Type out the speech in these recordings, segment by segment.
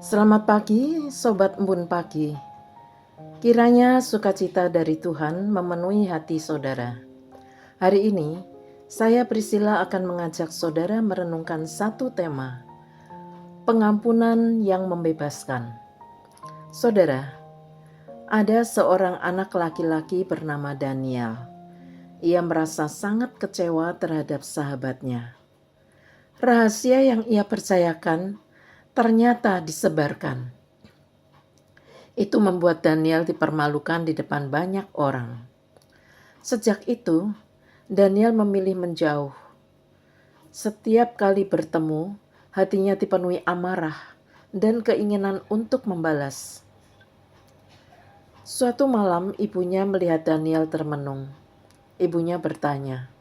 Selamat pagi, Sobat Embun Pagi. Kiranya sukacita dari Tuhan memenuhi hati saudara. Hari ini, saya Priscilla akan mengajak saudara merenungkan satu tema, pengampunan yang membebaskan. Saudara, ada seorang anak laki-laki bernama Daniel. Ia merasa sangat kecewa terhadap sahabatnya. Rahasia yang ia percayakan ternyata disebarkan. Itu membuat Daniel dipermalukan di depan banyak orang. Sejak itu, Daniel memilih menjauh. Setiap kali bertemu, hatinya dipenuhi amarah dan keinginan untuk membalas. Suatu malam, ibunya melihat Daniel termenung. Ibunya bertanya,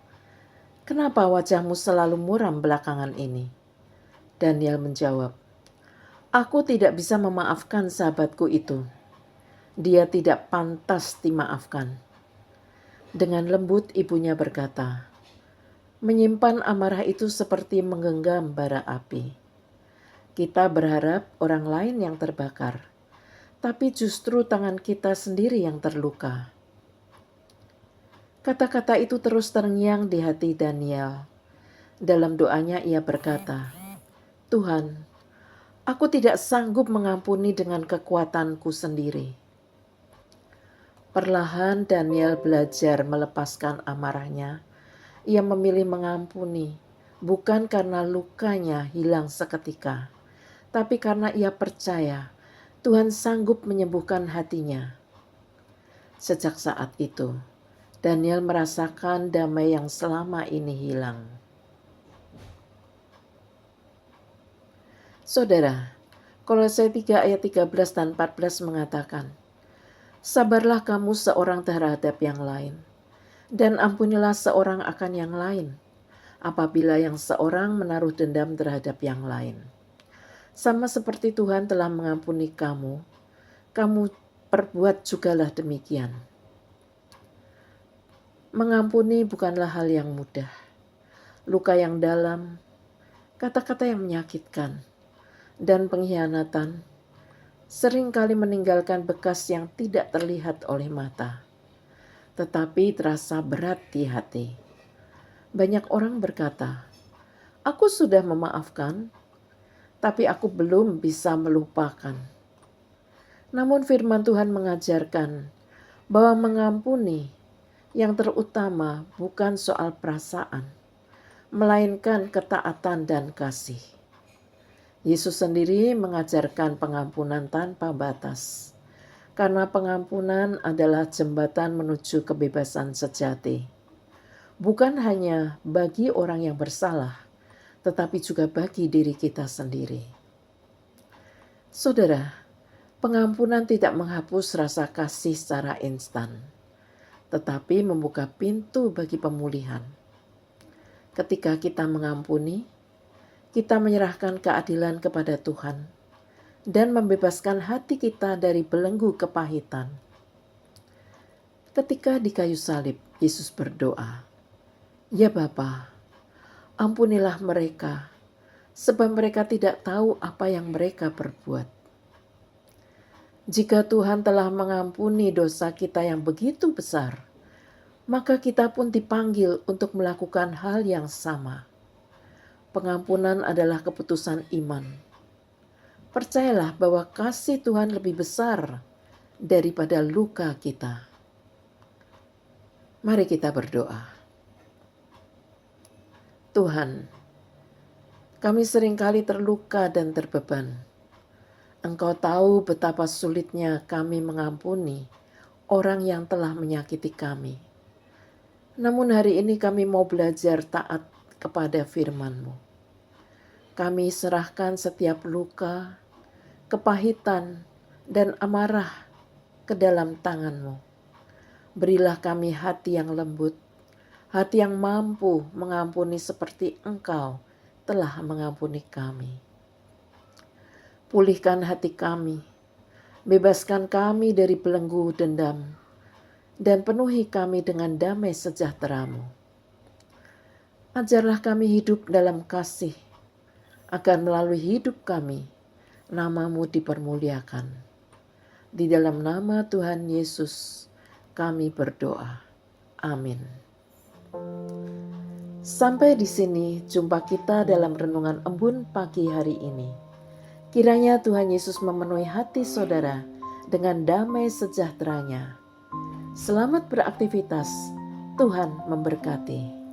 "Kenapa wajahmu selalu muram belakangan ini?" Daniel menjawab, "Aku tidak bisa memaafkan sahabatku itu. Dia tidak pantas dimaafkan." Dengan lembut ibunya berkata, "Menyimpan amarah itu seperti menggenggam bara api. Kita berharap orang lain yang terbakar, tapi justru tangan kita sendiri yang terluka." Kata-kata itu terus terngiang di hati Daniel. Dalam doanya ia berkata, "Tuhan, aku tidak sanggup mengampuni dengan kekuatanku sendiri." Perlahan Daniel belajar melepaskan amarahnya. Ia memilih mengampuni, bukan karena lukanya hilang seketika, tapi karena ia percaya Tuhan sanggup menyembuhkan hatinya. Sejak saat itu, Daniel merasakan damai yang selama ini hilang. Saudara, Kolose 3 ayat 13 dan 14 mengatakan, "Sabarlah kamu seorang terhadap yang lain, dan ampunilah seorang akan yang lain, apabila yang seorang menaruh dendam terhadap yang lain. Sama seperti Tuhan telah mengampuni kamu, kamu perbuat jugalah demikian." Mengampuni bukanlah hal yang mudah. Luka yang dalam, kata-kata yang menyakitkan, dan pengkhianatan seringkali meninggalkan bekas yang tidak terlihat oleh mata, tetapi terasa berat di hati. Banyak orang berkata, "Aku sudah memaafkan, tapi aku belum bisa melupakan." Namun firman Tuhan mengajarkan bahwa mengampuni yang terutama bukan soal perasaan, melainkan ketaatan dan kasih. Yesus sendiri mengajarkan pengampunan tanpa batas, karena pengampunan adalah jembatan menuju kebebasan sejati. Bukan hanya bagi orang yang bersalah, tetapi juga bagi diri kita sendiri. Saudara, pengampunan tidak menghapus rasa kasih secara instan, tetapi membuka pintu bagi pemulihan. Ketika kita mengampuni, kita menyerahkan keadilan kepada Tuhan dan membebaskan hati kita dari belenggu kepahitan. Ketika di kayu salib, Yesus berdoa, "Ya Bapa, ampunilah mereka, sebab mereka tidak tahu apa yang mereka perbuat." Jika Tuhan telah mengampuni dosa kita yang begitu besar, maka kita pun dipanggil untuk melakukan hal yang sama. Pengampunan adalah keputusan iman. Percayalah bahwa kasih Tuhan lebih besar daripada luka kita. Mari kita berdoa. Tuhan, kami seringkali terluka dan terbeban. Engkau tahu betapa sulitnya kami mengampuni orang yang telah menyakiti kami. Namun hari ini kami mau belajar taat kepada firman-Mu. Kami serahkan setiap luka, kepahitan, dan amarah ke dalam tangan-Mu. Berilah kami hati yang lembut, hati yang mampu mengampuni seperti Engkau telah mengampuni kami. Pulihkan hati kami, bebaskan kami dari belenggu dendam, dan penuhi kami dengan damai sejahtera-Mu. Ajarlah kami hidup dalam kasih, agar melalui hidup kami nama-Mu dipermuliakan. Di dalam nama Tuhan Yesus kami berdoa. Amin. Sampai di sini jumpa kita dalam renungan embun pagi hari ini. Kiranya Tuhan Yesus memenuhi hati saudara dengan damai sejahteranya. Selamat beraktivitas. Tuhan memberkati.